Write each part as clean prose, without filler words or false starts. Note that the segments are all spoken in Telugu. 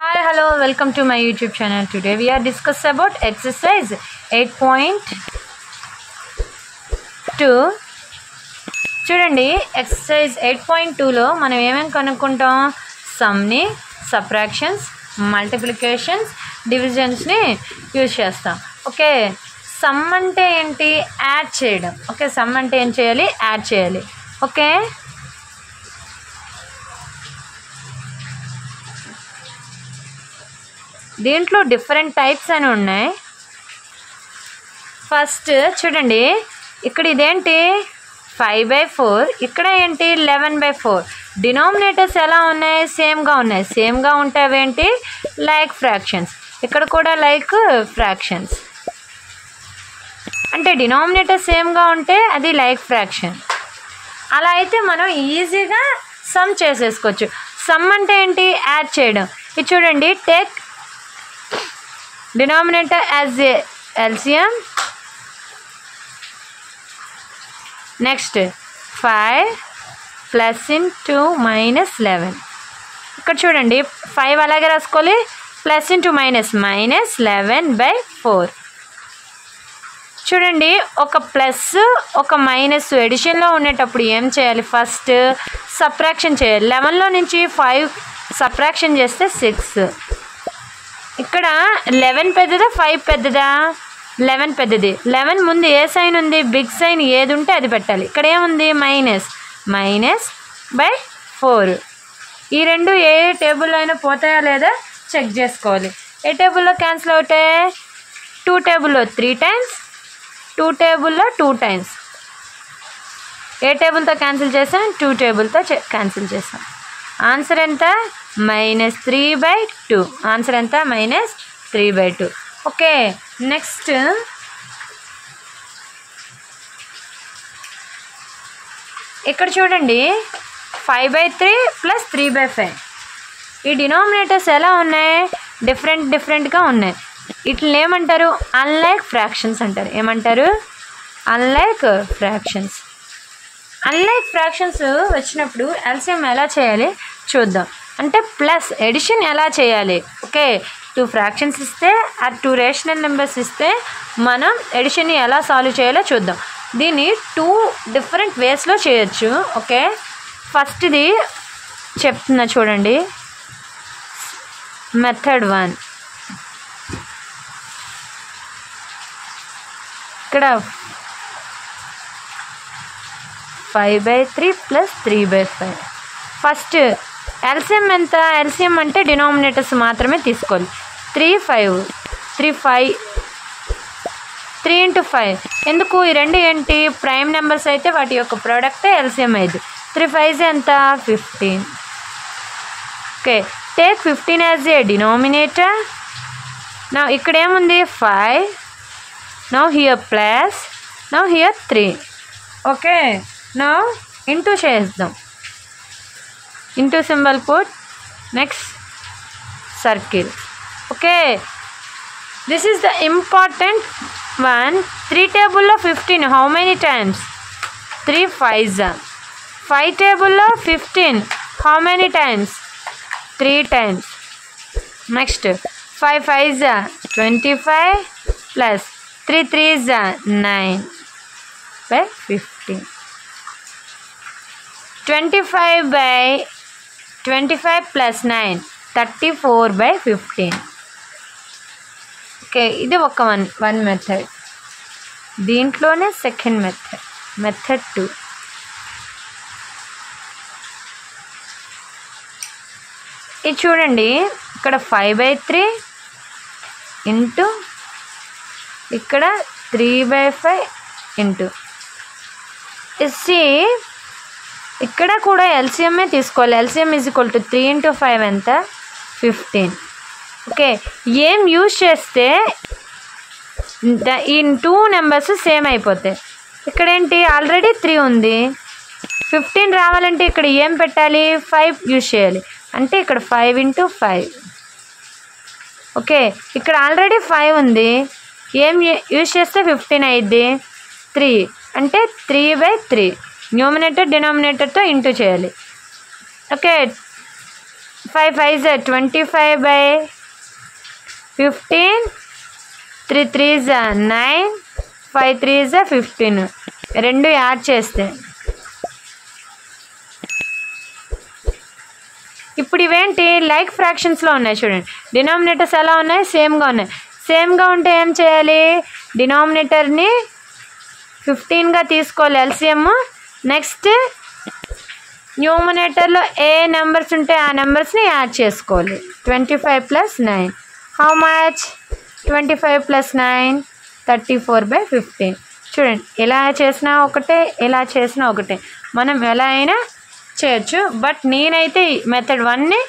Hi, hello, welcome to my YouTube channel. Today we are discussing about exercise 8.2. చూడండి ఎక్సర్సైజ్ 8.2లో మనం ఏమేమి కనుక్కుంటాం? సమ్ని, సబ్ట్రాక్షన్స్, మల్టిప్లికేషన్స్, డివిజన్స్ని యూజ్ చేస్తాం. ఓకే, సమ్ అంటే ఏంటి? యాడ్ చేయడం. ఓకే, సమ్ అంటే ఏం చేయాలి? యాడ్ చేయాలి. ఓకే, దీంట్లో డిఫరెంట్ టైప్స్ అని ఉన్నాయి. ఫస్ట్ చూడండి, ఇక్కడ ఇదేంటి 5/4, ఇక్కడ ఏంటి 11/4. డినామినేటర్స్ ఎలా ఉన్నాయి? సేమ్గా ఉన్నాయి. సేమ్గా ఉంటే అవేంటి? Like fractions. ఇక్కడ కూడా లైక్ ఫ్రాక్షన్స్. అంటే డినామినేటర్ సేమ్గా ఉంటే అది లైక్ ఫ్రాక్షన్. అలా అయితే మనం ఈజీగా సమ్ చేసేసుకోవచ్చు. సమ్ అంటే ఏంటి? యాడ్ చేయడం. ఇది చూడండి, take denominator as a LCM. Next 5 plus into minus 11. ఇక్కడ చూడండి 5 అలాగే రాసుకోవాలి. Plus into minus 11/4. చూడండి, ఒక ప్లస్ ఒక మైనస్ ఎడిషన్లో ఉండేటప్పుడు ఏం చేయాలి? ఫస్ట్ సబ్ట్రాక్షన్ చేయాలి. 11లో నుంచి 5 సబ్ట్రాక్షన్ చేస్తే 6. ఇక్కడ 11 పెద్దదా 5 పెద్దదా? 11 పెద్దది. 11 ముందు ఏ సైన్ ఉంది? బిగ్ సైన్ ఏది ఉంటే అది పెట్టాలి. ఇక్కడ ఏముంది? -/4. ఈ రెండు ఏ టేబుల్లో అయినా పోతాయా లేదా చెక్ చేసుకోవాలి. ఏ టేబుల్లో క్యాన్సిల్ అవుతాయి? 2 టేబుల్లో 3 టైమ్స్, 2 టేబుల్లో 2 టైమ్స్. ఏ టేబుల్తో క్యాన్సిల్ చేసాం? 2 టేబుల్తో క్యాన్సిల్ చేసాం. ఆన్సర్ ఎంత? -3/2. ఆన్సర్ ఎంత? -3/2. ఓకే, నెక్స్ట్ ఇక్కడ చూడండి 5/3 + 3/5. ఈ డినామినేటర్స్ ఎలా ఉన్నాయి? డిఫరెంట్గా ఉన్నాయి. వీటిని ఏమంటారు? అన్లైక్ ఫ్రాక్షన్స్ అంటారు. ఏమంటారు? Unlike fractions. అన్లైక్ ఫ్రాక్షన్స్ వచ్చినప్పుడు ఎల్సిఎం ఎలా చేయాలి చూద్దాం. అంటే ప్లస్ ఎడిషన్ ఎలా చేయాలి? ఓకే, 2 ఫ్రాక్షన్స్ ఇస్తే ఆ 2 రేషనల్ నెంబర్స్ ఇస్తే మనం ఎడిషన్ని ఎలా సాల్వ్ చేయాలో చూద్దాం. దీన్ని 2 డిఫరెంట్ వేస్లో చేయొచ్చు. ఓకే, ఫస్ట్ది చెప్తున్నా చూడండి. మెథడ్ 1. ఇక్కడ 5/3 + 3/5. ఫస్ట్ ఎల్సిఎం ఎంత? ఎల్సిఎం అంటే డినామినేటర్స్ మాత్రమే తీసుకోవాలి. 3 × 5. ఎందుకు? ఈ రెండు ఏంటి? ప్రైమ్ నెంబర్స్ అయితే వాటి యొక్క ప్రోడక్ట్ ఎల్సిఎం అయింది. 3 5 ఎంత? 15. Okay, take 15 as a denominator. నా ఇక్కడ ఏముంది? 5. Now here plus, now here 3. Okay, now into చేద్దాం. Into symbol put, next circle. Okay, this is the important one. 3 table of 15 how many times? 3 5s. 5 table of 15 how many times? 3 times. Next 5 5s 25 plus 3 3s 9/15. 25 plus 9 34/15. Okay, ఇది ఒక వన్ మెథడ్. దీంట్లోనే సెకండ్ మెథడ్ 2. ఇది చూడండి, ఇక్కడ 5/3 ఇంటూ ఇక్కడ 3/5 ఇంటూ ఇసి. ఇక్కడ కూడా ఎల్సిఎంఏ తీసుకోవాలి. ఎల్సిఎం = 3 × 5 ఎంత? 15. ఓకే, ఏం యూజ్ చేస్తే ఈ 2 నెంబర్స్ సేమ్ అయిపోతాయి. ఇక్కడ ఏంటి? ఆల్రెడీ 3 ఉంది. 15 రావాలంటే ఇక్కడ ఏం పెట్టాలి? 5 యూజ్ చేయాలి. అంటే ఇక్కడ 5 × 5. ఓకే, ఇక్కడ ఆల్రెడీ 5 ఉంది. ఏం యూజ్ చేస్తే 15 అయ్యిద్ది? 3 అంటే 3/3. న్యూమినేటర్ డినామినేటర్తో ఇంటూ చేయాలి. Okay, 5 5s 25/15, 3 3s 9, 5 3s 15. రెండు యాడ్ చేస్తే ఇప్పుడు ఇవేంటి లైక్ ఫ్రాక్షన్స్లో ఉన్నాయి చూడండి. డినామినేటర్స్ ఎలా ఉన్నాయి? సేమ్గా ఉన్నాయి. సేమ్గా ఉంటే ఏం చేయాలి? డినామినేటర్ని 15గా తీసుకోవాలి ఎల్సిఎం. నెక్స్ట్ న్యూమినేటర్లో ఏ నెంబర్స్ ఉంటే ఆ నెంబర్స్ని యాడ్ చేసుకోవాలి. 25 + 9 హౌ మచ్? 25 + 9 34/15. చూడండి, ఇలా చేసినా ఒకటే, ఇలా చేసినా ఒకటే. మనం ఎలా అయినా చేయొచ్చు. బట్ నేనైతే మెథడ్ 1ని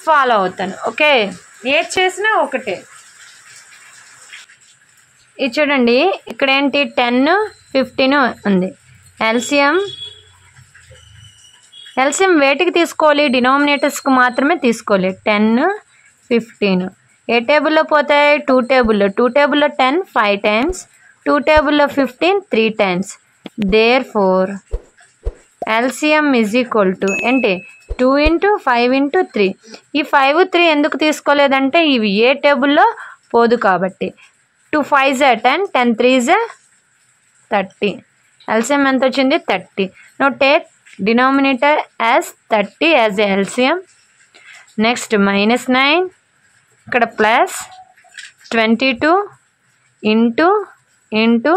ఫాలో అవుతాను. ఓకే, ఏది చేసినా ఒకటే. ఇది చూడండి, ఇక్కడ ఏంటి 10 15 ఉంది. ఎల్సిఎం వేటికి తీసుకోవాలి? డినామినేటర్స్కి మాత్రమే తీసుకోవాలి. 10 15 ఏ టేబుల్లో పోతాయి? 2 టేబుల్లో. 2 టేబుల్లో 10 5 times, 2 టేబుల్లో 15 3 times. Therefore LCM is equal to ఏంటి 2 × 5 × 3. ఈ 5 3 ఎందుకు తీసుకోలేదంటే ఇవి ఏ టేబుల్లో పోదు కాబట్టి. 2 5s 10, 10 3s 30. LCM ఎంత వచ్చింది? 30. Now take denominator as 30 as a LCM. Next -9, ఇక్కడ ప్లస్ 22 ఇంటూ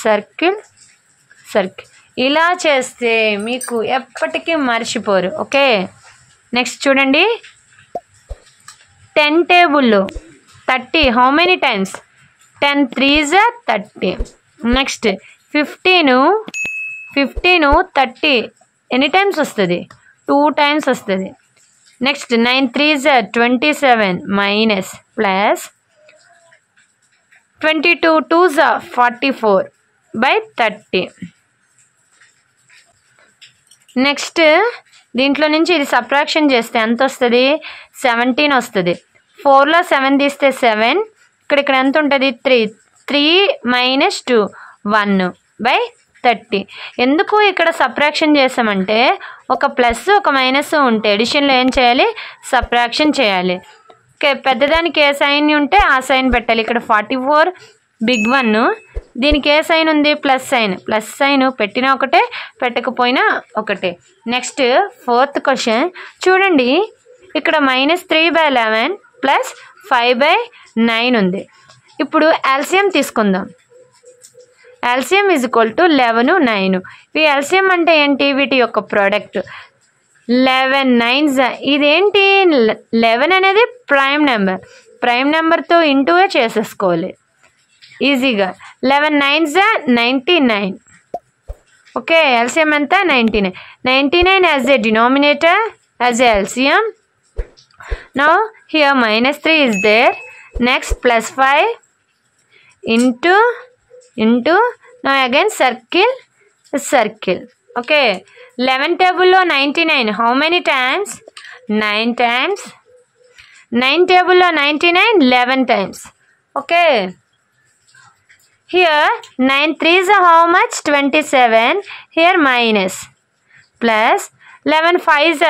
సర్కిల్. ఇలా చేస్తే మీకు ఎప్పటికీ మర్చిపోరు. ఓకే, నెక్స్ట్ చూడండి, 10 టేబుల్లో 30 how many times? 10 3s 30. Next 15 30 ఎన్ని టైమ్స్ వస్తుంది? 2 times వస్తుంది. Next 9 3s 27 minus plus 22 2s 44/30. Next దీంట్లో నుంచి ఇది సబ్ట్రాక్షన్ చేస్తే ఎంత వస్తుంది? 17 వస్తుంది. 4లో 7 తీస్తే 7. ఇక్కడ ఎంత ఉంటుంది? 3 - 2 1/30. ఎందుకు ఇక్కడ సబ్ట్రాక్షన్ చేసామంటే ఒక ప్లస్ ఒక మైనస్ ఉంటే ఎడిషన్లో ఏం చేయాలి? సబ్ట్రాక్షన్ చేయాలి. ఓకే, పెద్దదానికి ఏ సైన్ ఉంటే ఆ సైన్ పెట్టాలి. ఇక్కడ 44 బిగ్ 1, దీనికి ఏ సైన్ ఉంది? ప్లస్ సైన్ పెట్టినా ఒకటే, పెట్టకపోయినా ఒకటే. నెక్స్ట్ 4th క్వశ్చన్ చూడండి, ఇక్కడ -3/11 + 5/9 ఉంది. ఇప్పుడు ఎల్సిఎం తీసుకుందాం. LCM is equal to 11 9. ఈ ఎల్సిఎం అంటే ఏంటి? వీటి యొక్క ప్రోడక్ట్. 11 9s ఇదేంటి? 11 అనేది ప్రైమ్ నెంబర్తో ఇంటూగా చేసేసుకోవాలి ఈజీగా. 11 9s 99. ఓకే, ఎల్సిఎం ఎంత? 99. 99 as a denominator, as a LCM. Now here -3 is there. Next +5 into now again circle. Okay, 11 table 99 how many times? 9 times. 9 table 99 11 times. Okay, here 9 3s how much? 27. Here minus plus 11 5s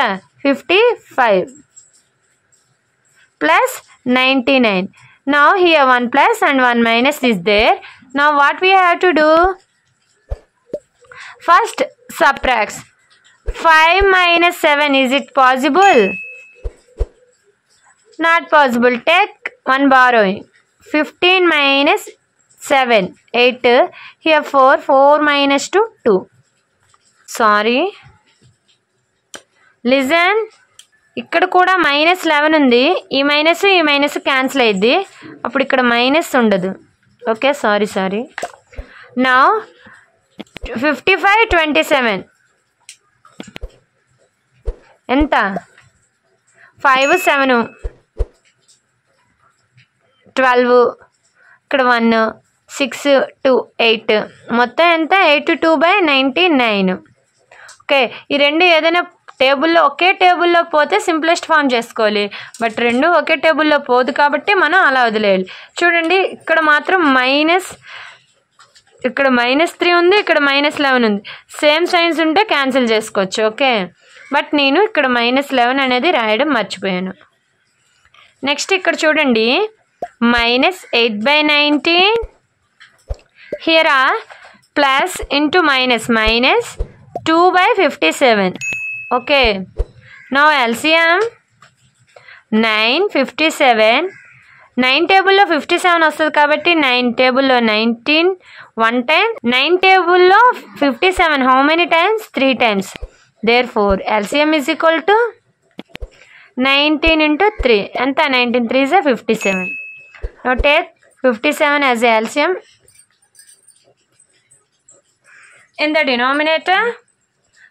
55 plus 99. Now here 1 plus and 1 minus is there. Now what we have to do? First subtract. 5 minus 7, is it possible? Not possible. Take 1 borrowing. 15 minus 7 8. Here 4 minus 2 2. Sorry, listen. ఇక్కడ కూడా -11 ఉంది. ఈ మైనస్ క్యాన్సిల్ అయ్యిద్ది. అప్పుడు ఇక్కడ మైనస్ ఉండదు. Okay, sorry. నౌ 55 27 ఎంత? 5 7 12. ఇక్కడ 1 6 2 8. మొత్తం ఎంత? 82/99. ఓకే, ఈ రెండు ఏదైనా టేబుల్లో ఒకే టేబుల్లో పోతే సింప్లెస్ట్ ఫామ్ చేసుకోవాలి. బట్ రెండు ఒకే టేబుల్లో పోదు కాబట్టి మనం అలా వదిలేయాలి. చూడండి, ఇక్కడ మాత్రం ఇక్కడ -3 ఉంది, ఇక్కడ -11 ఉంది. సేమ్ సైన్స్ ఉంటే క్యాన్సిల్ చేసుకోవచ్చు. ఓకే, బట్ నేను ఇక్కడ -11 అనేది రాయడం మర్చిపోయాను. నెక్స్ట్ ఇక్కడ చూడండి, -8/19 here plus into minus -2/57. Okay, now LCM 9, 57. 9 టేబుల్లో 57 వస్తుంది కాబట్టి 9 టేబుల్లో 19 1 time. 9 టేబుల్లో 57 how many times? 3 times. Therefore LCM is equal to 19 into 3. ఎంత? 19 3s are 57. Now take 57 as a LCM in the denominator.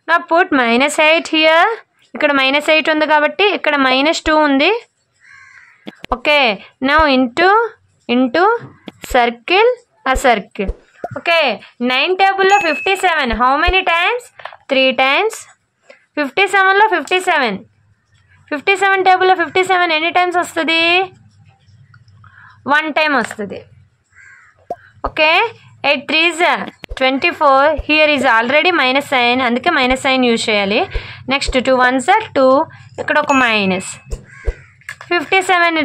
Now put -8 here. ఇక్కడ -8 ఉంది కాబట్టి ఇక్కడ -2 ఉంది. Okay, now into circle a circle. Okay, 9 టేబుల్లో 57 హౌ మెనీ టైమ్స్? 3 times. 57లో 57 టేబుల్లో 57 ఎన్ని టైమ్స్ వస్తుంది? 1 time వస్తుంది. Okay, 8 3s 24. Here is already minus sign, అందుకే మైనస్ సైన్ యూజ్ చేయాలి. నెక్స్ట్ 2 1s 2, ఇక్కడ ఒక మైనస్. 57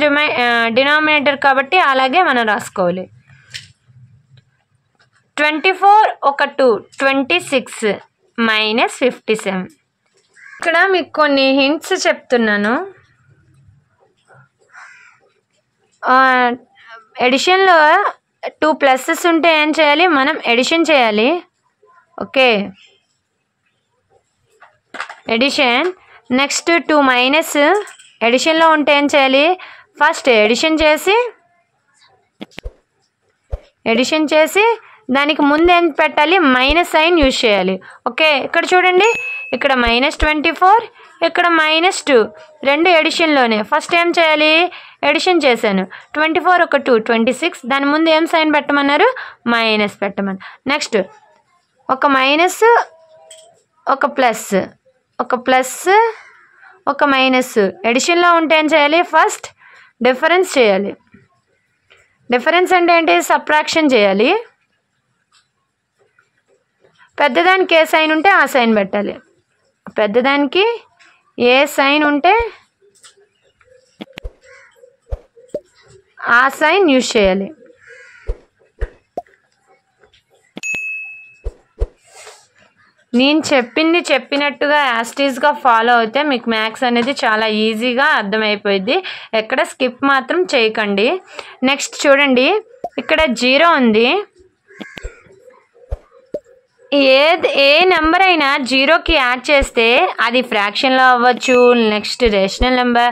డినామినేటర్ కాబట్టి అలాగే మనం రాసుకోవాలి. 24 ఒక 2 26 -57. ఇక్కడ మీకు కొన్ని హింట్స్ చెప్తున్నాను. ఎడిషన్లో 2 ప్లస్సెస్ ఉంటే ఏం చేయాలి? మనం ఎడిషన్ చేయాలి. Okay, addition. నెక్స్ట్ 2 మైనస్ ఎడిషన్లో ఉంటే ఏం చేయాలి? ఫస్ట్ ఎడిషన్ చేసి దానికి ముందు ఏం పెట్టాలి? మైనస్ సైన్ యూజ్ చేయాలి. ఓకే, ఇక్కడ చూడండి, ఇక్కడ -24, ఇక్కడ -2, రెండు ఎడిషన్లోనే. ఫస్ట్ ఏం చేయాలి? ఎడిషన్ చేశాను. 24 ఒక 2 26, దాని ముందు ఏం సైన్ పెట్టమన్నారు? మైనస్ పెట్టమని. నెక్స్ట్ ఒక మైనస్ ఒక ప్లస్, ఒక మైనస్. ఎడిషన్లో ఉంటే ఏం చేయాలి? ఫస్ట్ డిఫరెన్స్ చేయాలి. డిఫరెన్స్ అంటే ఏంటి? సబ్ట్రాక్షన్ చేయాలి. పెద్దదానికి ఏ సైన్ ఉంటే ఆ సైన్ పెట్టాలి. పెద్దదానికి ఏ సైన్ ఉంటే ఆ సైన్ యూజ్ చేయాలి. నేను చెప్పినట్టుగా యాస్టీస్గా ఫాలో అయితే మీకు మ్యాథ్స్ అనేది చాలా ఈజీగా అర్థమైపోయింది. ఎక్కడ స్కిప్ మాత్రం చేయకండి. నెక్స్ట్ చూడండి, ఇక్కడ 0 ఉంది. ఏ నెంబర్ అయినా 0కి యాడ్ చేస్తే అది ఫ్రాక్షన్లో అవ్వచ్చు, నెక్స్ట్ రేషనల్ నెంబర్,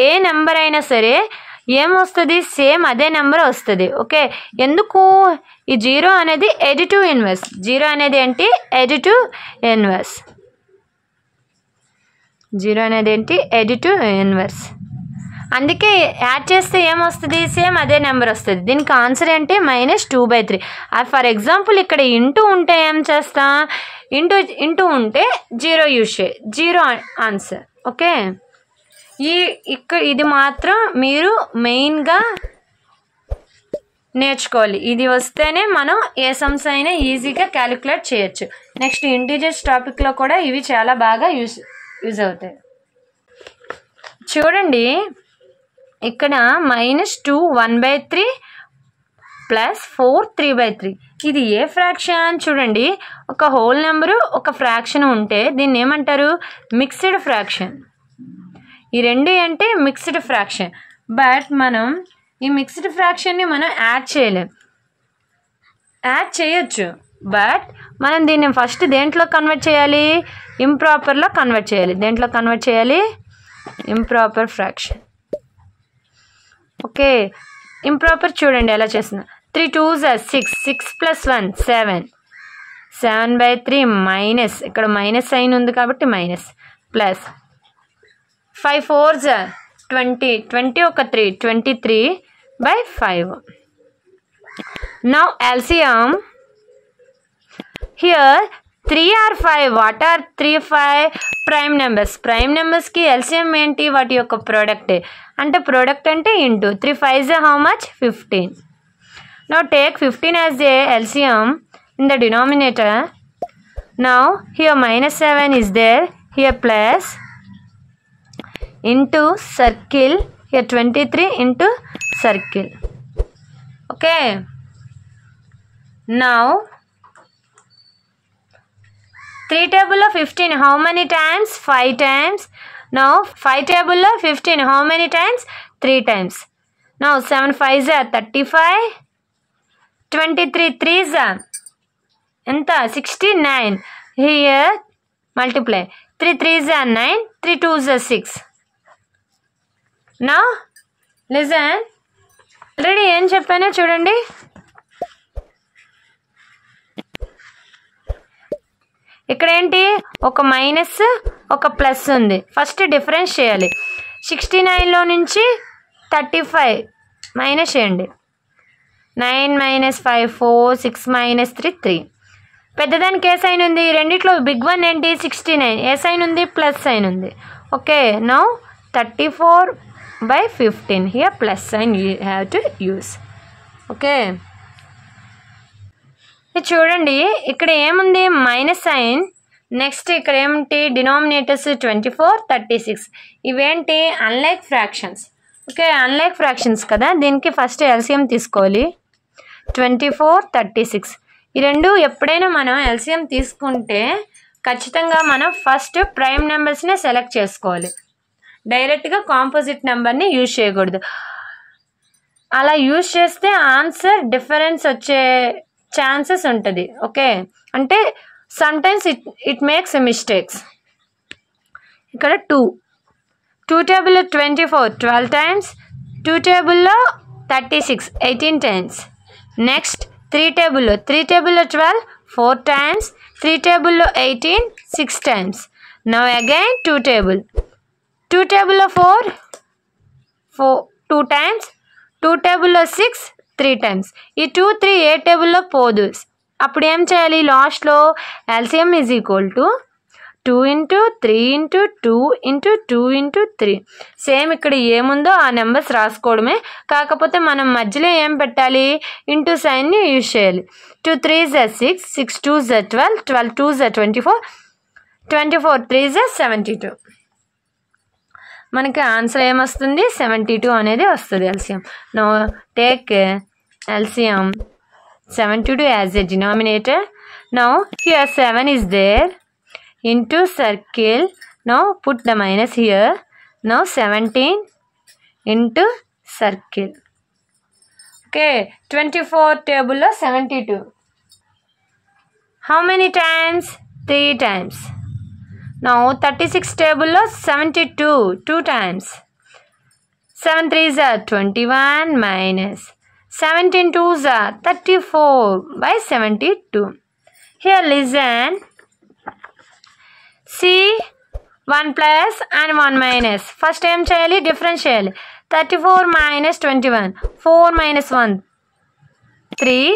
ఏ నెంబర్ అయినా సరే ఏమొస్తుంది? సేమ్ అదే నెంబర్ వస్తుంది. ఓకే, ఎందుకు? ఈ 0 అనేది ఎడిటివ్ ఇన్వర్స్. 0 అనేది ఏంటి? Additive inverse. 0 అనేది ఏంటి? Additive inverse. అందుకే యాడ్ చేస్తే ఏమొస్తుంది? సేమ్ అదే నెంబర్ వస్తుంది. దీనికి ఆన్సర్ ఏంటి? -2/3. ఫర్ ఎగ్జాంపుల్ ఇక్కడ ఇంటూ ఉంటే ఏం చేస్తా? ఇంటూ ఉంటే 0 యూజ్ చేయి, 0 ఆన్సర్. ఓకే, ఇది మాత్రం మీరు మెయిన్గా నేర్చుకోవాలి. ఇది వస్తేనే మనం ఏ సమ్స్ అయినా ఈజీగా క్యాలిక్యులేట్ చేయొచ్చు. నెక్స్ట్ ఇంటీజర్స్ టాపిక్లో కూడా ఇవి చాలా బాగా యూజ్ అవుతాయి. చూడండి, ఇక్కడ -2 1/3 +4 3/3. ఇది ఏ ఫ్రాక్షన్? చూడండి, ఒక హోల్ నెంబరు ఒక ఫ్రాక్షన్ ఉంటే దీన్ని ఏమంటారు? Mixed fraction. ఈ రెండు అంటే మిక్స్డ్ ఫ్రాక్షన్. బట్ మనం ఈ మిక్స్డ్ ఫ్రాక్షన్ని మనం యాడ్ చేయలేం. యాడ్ చేయొచ్చు, బట్ మనం దీన్ని ఫస్ట్ దేంట్లో కన్వర్ట్ చేయాలి? ఇంప్రాపర్లో కన్వర్ట్ చేయాలి. దేంట్లో కన్వర్ట్ చేయాలి? Improper fraction. ఓకే, ఇంప్రాపర్ చూడండి ఎలా చేస్తున్నా. 3 2s 6, 6 + 1 7, 7/3 మైనస్, ఇక్కడ మైనస్ సైన్ ఉంది కాబట్టి మైనస్, ప్లస్ 5 4s 20, 20 ఒక 3 23/5. Now LCM. Here 3 or 5. What are 3 5? Prime numbers. Prime numbers ki LCM ఏంటి? వాటి యొక్క ప్రోడక్ట్. అంటే ప్రోడక్ట్ అంటే into 3 5s how much? 15. Now take 15 as a LCM in the denominator. Now here -7 is there. here plus into circle, here 23 into circle. Okay, now 3 table of 15 how many times? 5 times. Now 5 table of 15 how many times? 3 times. Now 7 5s are 35, 23 3s are enta 69. Here multiply 3 3s are 9, 3 2s are 6. Now listen, already ఏం చెప్పానో చూడండి. ఇక్కడ ఏంటి, ఒక మైనస్ ఒక ప్లస్ ఉంది. ఫస్ట్ డిఫరెన్స్ చేయాలి. 69లో నుంచి 35 మైనస్ చేయండి. 9 మైనస్ 5 4, 6 మైనస్ 3 3. పెద్దదానికి ఏ సైన్ ఉంది? రెండిట్లో బిగ్ వన్ ఏంటి? 69. ఏ సైన్ ఉంది? ప్లస్ సైన్ ఉంది. Okay, now 34/15 here plus sign you have to use. Okay, ఇది చూడండి, ఇక్కడ ఏముంది? Minus sign. నెక్స్ట్ ఇక్కడ ఏమిటి? డినామినేటర్స్ 24 36. ఇవేంటి? Unlike fractions. Okay, unlike fractions కదా, దీనికి ఫస్ట్ ఎల్సిఎం తీసుకోవాలి. 24 36 ఈ రెండు ఎప్పుడైనా మనం ఎల్సిఎం తీసుకుంటే ఖచ్చితంగా మనం ఫస్ట్ ప్రైమ్ నెంబర్స్నే సెలెక్ట్ చేసుకోవాలి. డైరెక్ట్గా కాంపోజిట్ నెంబర్ని యూజ్ చేయకూడదు. అలా యూజ్ చేస్తే ఆన్సర్ డిఫరెన్స్ వచ్చే ఛాన్సెస్ ఉంటుంది. ఓకే, అంటే సమ్టైమ్స్ ఇట్ మేక్స్ మిస్టేక్స్. ఇక్కడ 2 టేబుల్లో 24 12 టైమ్స్, 2 టేబుల్లో 36 18 టైమ్స్. నెక్స్ట్ 3 టేబుల్లో 12 4 టైమ్స్, 3 టేబుల్లో 18 6 టైమ్స్. నౌ అగైన్ 2 టేబుల్లో 4 2 టైమ్స్, 2 టేబుల్లో 6 3 టైమ్స్. ఈ 2 3 ఏ టేబుల్లో పోదు. అప్పుడు ఏం చేయాలి? లాస్ట్లో LCM is equal to 2 × 3 × 2 × 2 × 3. Same ఇక్కడ ఏముందో ఆ నెంబర్స్ రాసుకోవడమే. కాకపోతే మనం మధ్యలో ఏం పెట్టాలి? ఇంటూ సైన్ని యూజ్ చేయాలి. 2 3s are 6, 6 2s are 12, 12 2s are 24, 24 3s are 72. మనకి ఆన్సర్ ఏమొస్తుంది? 72 అనేది వస్తుంది LCM. No take LCM 72 as a denominator. Now here 7 is there into circle. Now put the minus here. Now 17 into circle. Okay, 24 table లో 72 how many times? 3 times. Now 36 table లో 72 2 times. 7 3s are 21 minus 17 2s are 34/72. Here listen, see 1 plus and 1 minus. First ఏం చేయాలి? డిఫరెన్స్ చేయాలి. 34 minus 21 4 minus 1 3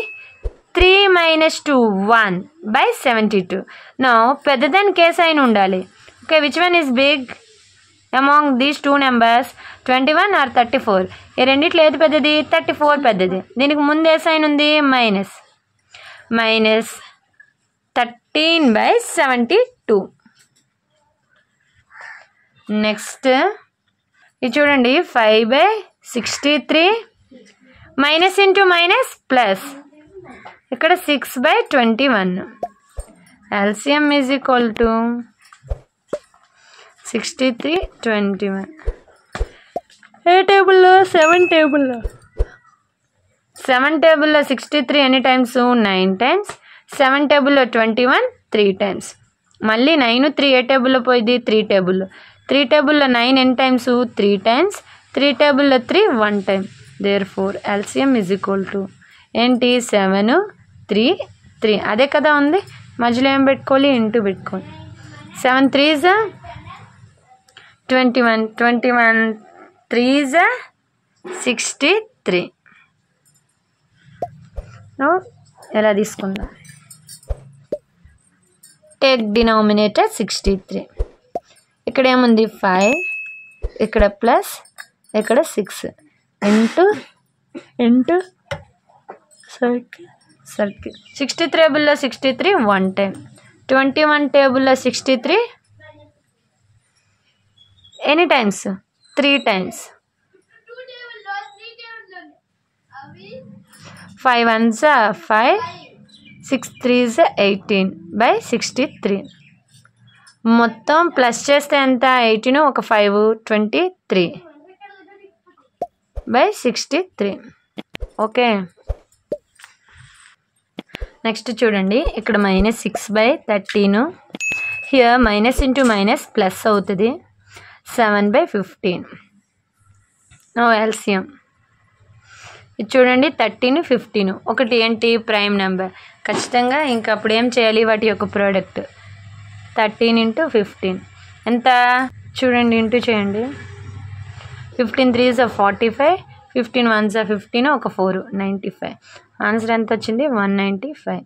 3 minus 2 1/72. Now పెద్ద దాని కే సైన్ ఉండాలి. Okay, which one is big among these 2 numbers? 21 or 34? ఈ రెండిట్లో ఏది పెద్దది? 34 పెద్దది. దీనికి ముందు ఏ సైన్ ఉంది? మైనస్. మైనస్ 13/72. నెక్స్ట్ ఇది చూడండి, 5/63 మైనస్ ఇంటూ మైనస్ ప్లస్. ఇక్కడ 6/21. LCM is equal to 63 21. ఏ టేబుల్లో? 7 టేబుల్లో. 7 టేబుల్లో 63 ఎన్ని టైమ్స్? 9 టైమ్స్. 7 టేబుల్లో 21 3 టైమ్స్. మళ్ళీ 9 3 ఏ టేబుల్లో పోయింది? 3 టేబుల్లో. 3 టేబుల్లో 9 ఎన్ని టైమ్స్? 3 టైమ్స్. 3 టేబుల్లో 3 1 time. Therefore LCM is equal to ఏంటి? 7 3 3. అదే కదా ఉంది. మధ్యలో ఏం పెట్టుకోవాలి? ఇంటూ పెట్టుకోవాలి. 7 3s 21 21 3s 63. ఎలా తీసుకుందాం? Take denominator 63. ఇక్కడ ఏముంది? 5, ఇక్కడ ప్లస్, ఇక్కడ 6 ఇంటూ సర్కిల్. 63 టేబుల్లో 63 1 టైం. 21 టేబుల్లో 63 any times 3 times. 5 ones are 5, 6 threes 18 by 63. మొత్తం ప్లస్ చేస్తే ఎంత 18 ఒక 5 23 by 63. ఓకే, నెక్స్ట్ చూడండి ఇక్కడ -6 by 13. Here minus into minus plus అవుతుంది 7 by 15. No LCM. ఇది చూడండి 13 15 ఒకటి ఏంటి ప్రైమ్ నెంబర్. ఖచ్చితంగా ఇంకా అప్పుడు ఏం చేయాలి వాటి యొక్క ప్రోడక్ట్ 13 into 15 ఎంత చూడండి ఇంటూ చేయండి. 15 3s are 45, 15 1s are 15 ఒక 4 95. ఆన్సర్ ఎంత వచ్చింది 195.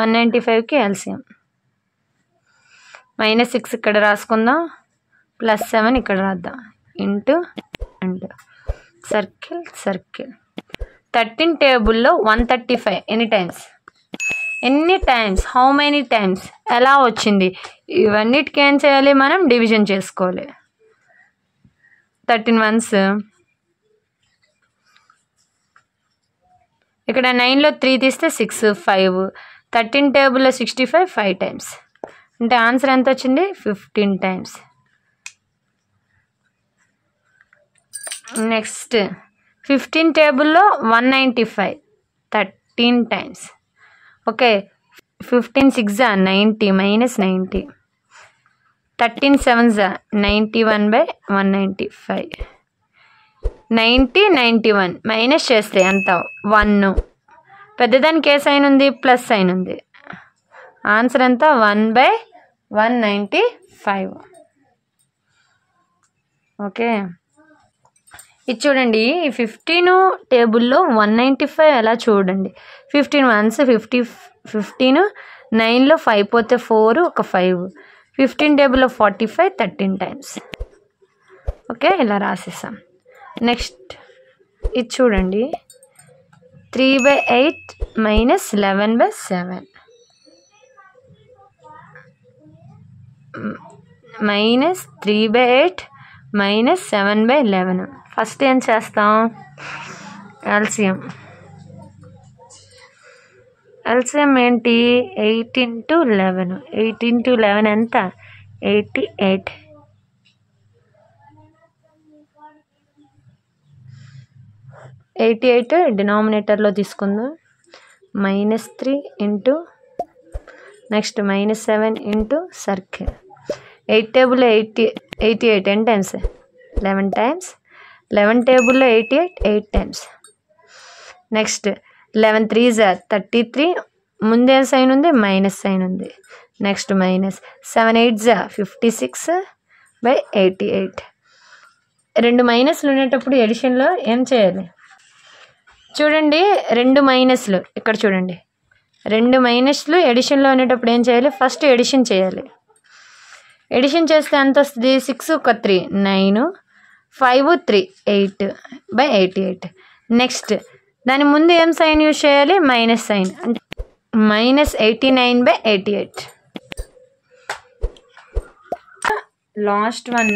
195కి ఎల్సిఎం. -6 ఇక్కడ రాసుకుందాం, +7 ఇక్కడ రాద్దాం, ఇంటూ అండ్ సర్కిల్ సర్కిల్. 13 టేబుల్లో 135 ఎన్ని టైమ్స్ హౌ మెనీ టైమ్స్ ఎలా వచ్చింది ఇవన్నిటికి ఏం చేయాలి మనం డివిజన్ చేసుకోవాలి. 13 ones ఇక్కడ 9లో 3 తీస్తే 6 5. 13 టేబుల్లో 65 5 times అంటే ఆన్సర్ ఎంత వచ్చింది 15 times. నెక్స్ట్ 15 టేబుల్లో 195 13 times. ఓకే, 15 6 90 -90. 13 7 91 by 195. 90 91 మైనస్ చేస్తే ఎంత 1. పెద్దదానికి ఏ సైన్ ఉంది ప్లస్ సైన్ ఉంది. ఆన్సర్ ఎంత 1 by 195. ఓకే, ఇది చూడండి 15 టేబుల్లో 195 ఎలా చూడండి. 15 ones 15 9లో 5 పోతే 4 ఒక 5. 15 టేబుల్లో 45 13 times. ఓకే, ఇలా రాసేసాం. నెక్స్ట్ ఇది చూడండి 3 by 8 -11 by 7 -3 by 8 -7 by 11. First ఏం చేస్తాం ఎల్సిఎం. ఎల్సిఎం ఏంటి 8 into 11. 8 into 11 ఎంత 88. 88 డినామినేటర్లో తీసుకుందాం. -3 ఇంటూ నెక్స్ట్ -7 ఇంటూ సర్కిల్. 8 టేబుల్లో 88 ఎన్ని టైమ్స్ 11 times. 11 టేబుల్లో 88 8 times. నెక్స్ట్ 11 3s 33 ముందే సైన్ ఉంది మైనస్ సైన్ ఉంది. Next -7 8s 56 by 88. 2 మైనస్లు ఉండేటప్పుడు ఎడిషన్లో ఏం చేయాలి చూడండి. 2 మైనస్లు ఇక్కడ చూడండి 2 మైనస్లు ఎడిషన్లో ఉండేటప్పుడు ఏం చేయాలి ఫస్ట్ ఎడిషన్ చేయాలి. ఎడిషన్ చేస్తే ఎంత వస్తుంది 6 ఒక 3 9 5 3 8 by 88. నెక్స్ట్ దాని ముందు ఏం సైన్ యూజ్ చేయాలి మైనస్ సైన్ అంటే -89 by 88. లాస్ట్ వన్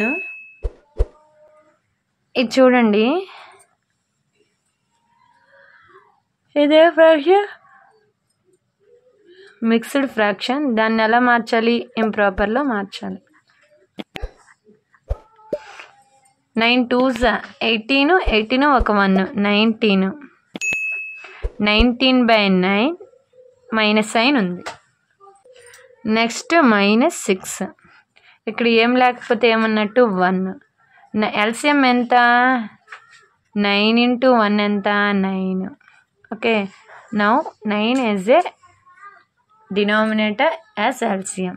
ఇది చూడండి ఇదే ఫ్రాక్షన్ మిక్స్డ్ ఫ్రాక్షన్. దాన్ని ఎలా మార్చాలి ఇంప్రాపర్లో మార్చాలి. 9 2s 18 18 ఒక 1 19. 19 by 9 మైనస్ సైన్ ఉంది. నెక్స్ట్ -6 ఇక్కడ ఏం లేకపోతే ఏమన్నట్టు 1. ఎల్సిఎం ఎంత 9 into 1 ఎంత 9. Okay, now 9 is a denominator as LCM.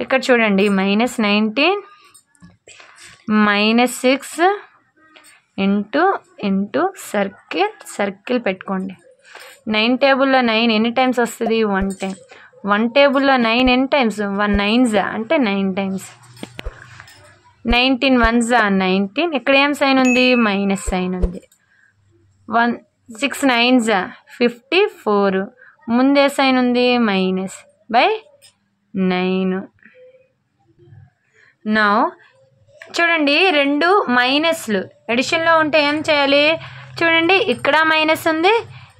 ఇక్కడ చూడండి -19 -6 ఇంటూ సర్కిల్ పెట్టుకోండి. 9 టేబుల్లో 9 ఎన్ని టైమ్స్ వస్తుంది 1 time. 1 టేబుల్లో 9 ఎన్ని టైమ్స్ 1 9s అంటే 9 times. 19 1s 19 ఇక్కడ ఏం సైన్ ఉంది మైనస్ సైన్ ఉంది. 6 9s 54 ముందే సైన్ ఉంది మైనస్ by 9. నౌ చూడండి 2 మైనస్లు ఎడిషన్లో ఉంటే ఏం చేయాలి? చూడండి ఇక్కడ మైనస్ ఉంది,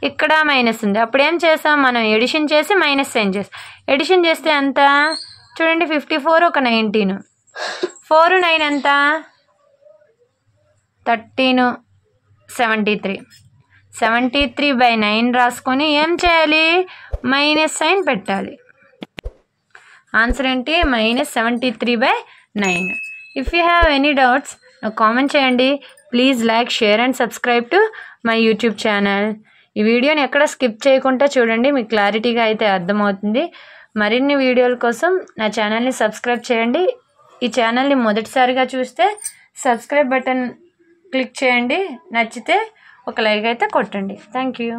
ఇక్కడ మైనస్ ఉంది. అప్పుడు ఏం చేసాం మనం? ఎడిషన్ చేసి మైనస్ సైన్ చేస్తాం. ఎడిషన్ చేస్తే ఎంత? చూడండి 54 ఒక 19, 4 9 ఎంత? 13, 73. 73/9 రాసుకొని ఏం చేయాలి? మైనస్ సైన్ పెట్టాలి. ఆన్సర్ ఏంటి? -73/9. If you have any doubts నాకు కామెంట్ చేయండి. Please like, share and subscribe to my YouTube channel. ఈ వీడియోని ఎక్కడ స్కిప్ చేయకుండా చూడండి, మీకు క్లారిటీగా అయితే అర్థమవుతుంది. మరిన్ని వీడియోల కోసం నా ఛానల్ని సబ్స్క్రైబ్ చేయండి. ఈ ఛానల్ని మొదటిసారిగా చూస్తే సబ్స్క్రైబ్ బటన్ క్లిక్ చేయండి. నచ్చితే ఒక లైక్ అయితే కొట్టండి. Thank you.